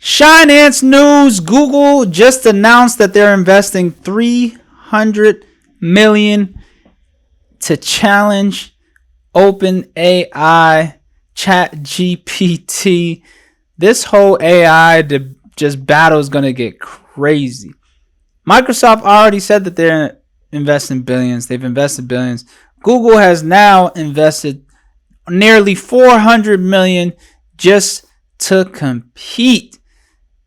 HINANCE news. Google just announced that they're investing $300 million to challenge OpenAI ChatGPT. This whole AI just battle is going to get crazy. Microsoft already said that they're investing billions. They've invested billions. Google has now invested nearly $400 million just to compete.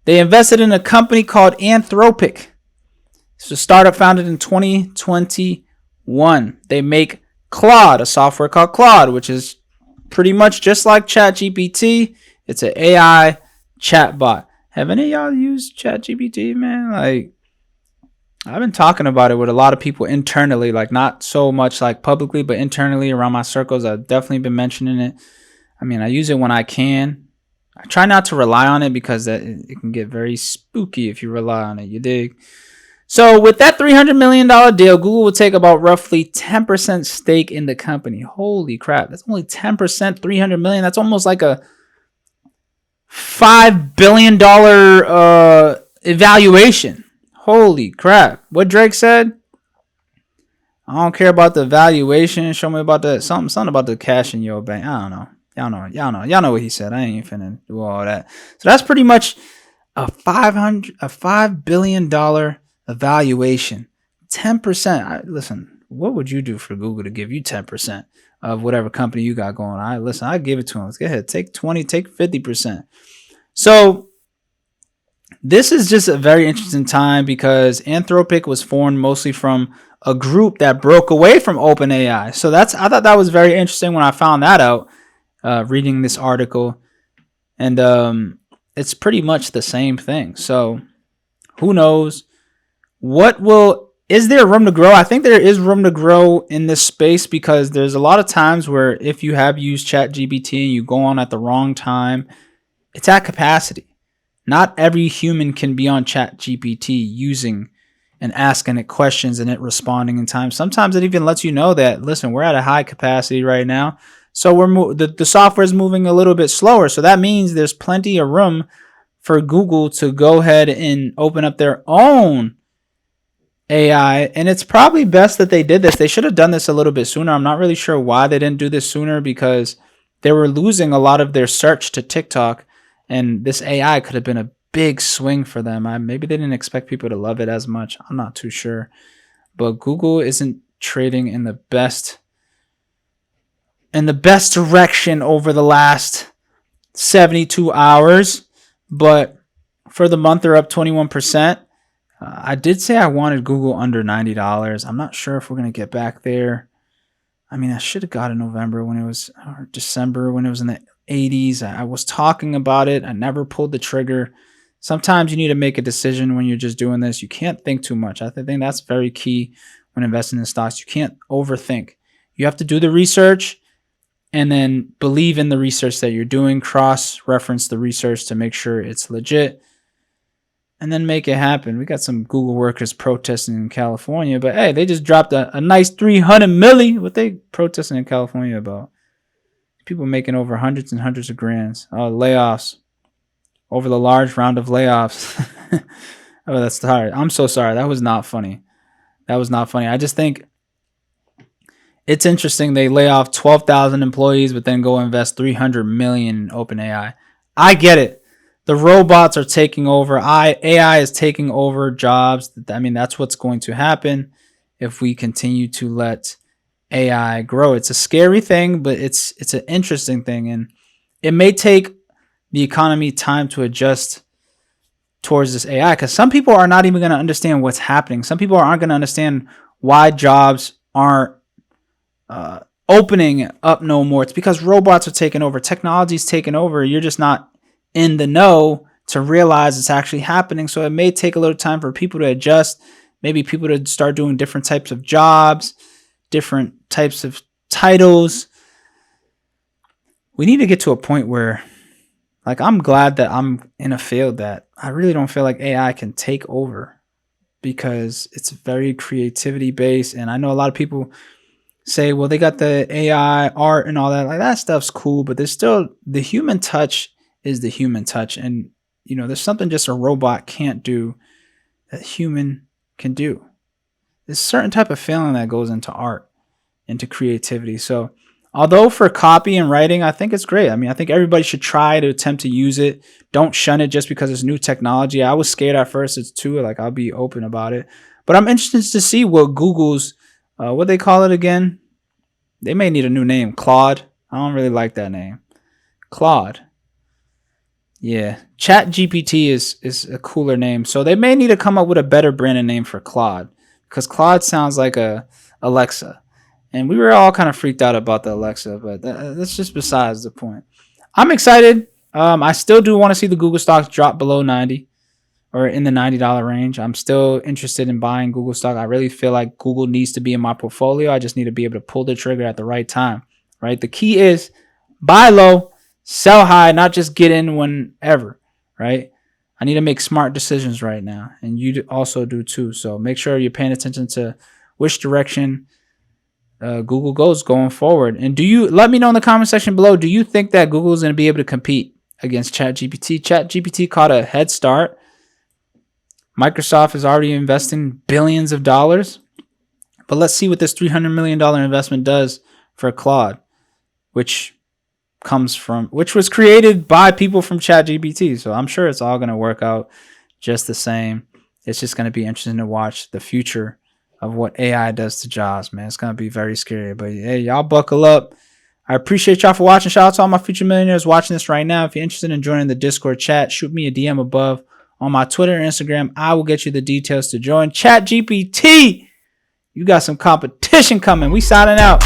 They invested in a company called Anthropic. It's a startup founded in 2021. They make Claude, a software called Claude, which is pretty much just like ChatGPT. It's an AI chatbot. Have any of y'all used ChatGPT, man? Like, I've been talking about it with a lot of people internally, like not so much like publicly, but internally around my circles. I've definitely been mentioning it. I mean, I use it when I can. I try not to rely on it because it can get very spooky if you rely on it. You dig? So with that $300 million deal, Google will take about roughly 10% stake in the company. Holy crap. That's only 10%, $300 million. That's almost like a $5 billion evaluation. Holy crap. What Drake said? I don't care about the valuation. Show me about the something about the cash in your bank. I don't know. Y'all know what he said. I ain't finna do all that. So that's pretty much a $5 billion evaluation. 10%. Listen, what would you do for Google to give you 10% of whatever company you got going? I give it to them. Let's go ahead. Take 20, take 50%. So this is just a very interesting time because Anthropic was formed mostly from a group that broke away from OpenAI. So I thought that was very interesting when I found that out. Reading this article, and it's pretty much the same thing. So who knows is there room to grow? I think there is room to grow in this space because there's a lot of times where if you have used ChatGPT and you go on at the wrong time, it's at capacity. Not every human can be on ChatGPT using and asking it questions and it responding in time. Sometimes it even lets you know that, listen, we're at a high capacity right now. So the software is moving a little bit slower. So that means there's plenty of room for Google to go ahead and open up their own AI. And it's probably best that they did this. They should have done this a little bit sooner. I'm not really sure why they didn't do this sooner because they were losing a lot of their search to TikTok. And this AI could have been a big swing for them. Maybe they didn't expect people to love it as much. I'm not too sure. But Google isn't trading in the best direction over the last 72 hours, but for the month they're up 21%. I did say I wanted Google under $90. I'm not sure if we're going to get back there. I mean, I should have got it in November or December when it was in the 80s. I was talking about it. I never pulled the trigger. Sometimes you need to make a decision when you're just doing this. You can't think too much. I think that's very key when investing in stocks. You can't overthink. You have to do the research and then believe in the research that you're doing, cross-reference the research to make sure it's legit, and then make it happen. We got some Google workers protesting in California, but hey, they just dropped a nice $300 million. What they protesting in California about? People making over hundreds and hundreds of grands. Layoffs. Over the large round of layoffs. Oh, that's hard. I'm so sorry. That was not funny. I just think it's interesting they lay off 12,000 employees, but then go invest $300 million in OpenAI. I get it. The robots are taking over. AI is taking over jobs. I mean, that's what's going to happen if we continue to let AI grow. It's a scary thing, but it's an interesting thing, and it may take the economy time to adjust towards this AI because some people are not even going to understand what's happening. Some people aren't going to understand why jobs aren't opening up no more. It's because robots are taking over. Technology's taking over. You're just not in the know to realize it's actually happening. So it may take a little time for people to adjust. Maybe people to start doing different types of jobs, different types of titles. We need to get to a point where, like, I'm glad that I'm in a field that I really don't feel like AI can take over because it's very creativity based. And I know a lot of people say, well, they got the AI art and all that. Like, that stuff's cool, but there's still the human touch is the human touch. And there's something just a robot can't do that human can do. There's a certain type of feeling that goes into art, into creativity. So although for copy and writing, I think it's great. I mean, I think everybody should try to attempt to use it. Don't shun it just because it's new technology. I was scared at first. It's too, like, I'll be open about it. But I'm interested to see what Google's, what they call it again. They may need a new name. Claude. I don't really like that name. Claude. Yeah. Chat GPT is a cooler name. So they may need to come up with a better branded name for Claude, because Claude sounds like a Alexa. And we were all kind of freaked out about the Alexa, but that's just besides the point. I'm excited. I still do want to see the Google stocks drop below 90 or in the $90 range. I'm still interested in buying Google stock. I really feel like Google needs to be in my portfolio. I just need to be able to pull the trigger at the right time, right? The key is buy low, sell high, not just get in whenever, right? I need to make smart decisions right now, and you also do too. So make sure you're paying attention to which direction Google goes going forward. And let me know in the comment section below, do you think that Google is going to be able to compete against ChatGPT? ChatGPT caught a head start. Microsoft is already investing billions of dollars. But let's see what this $300 million investment does for Claude, which was created by people from ChatGPT. So I'm sure it's all going to work out just the same. It's just going to be interesting to watch the future of what AI does to jobs, man. It's going to be very scary. But hey, y'all buckle up. I appreciate y'all for watching. Shout out to all my future millionaires watching this right now. If you're interested in joining the Discord chat, shoot me a DM above on my Twitter and Instagram. I will get you the details to join. ChatGPT, you got some competition coming. We signing out.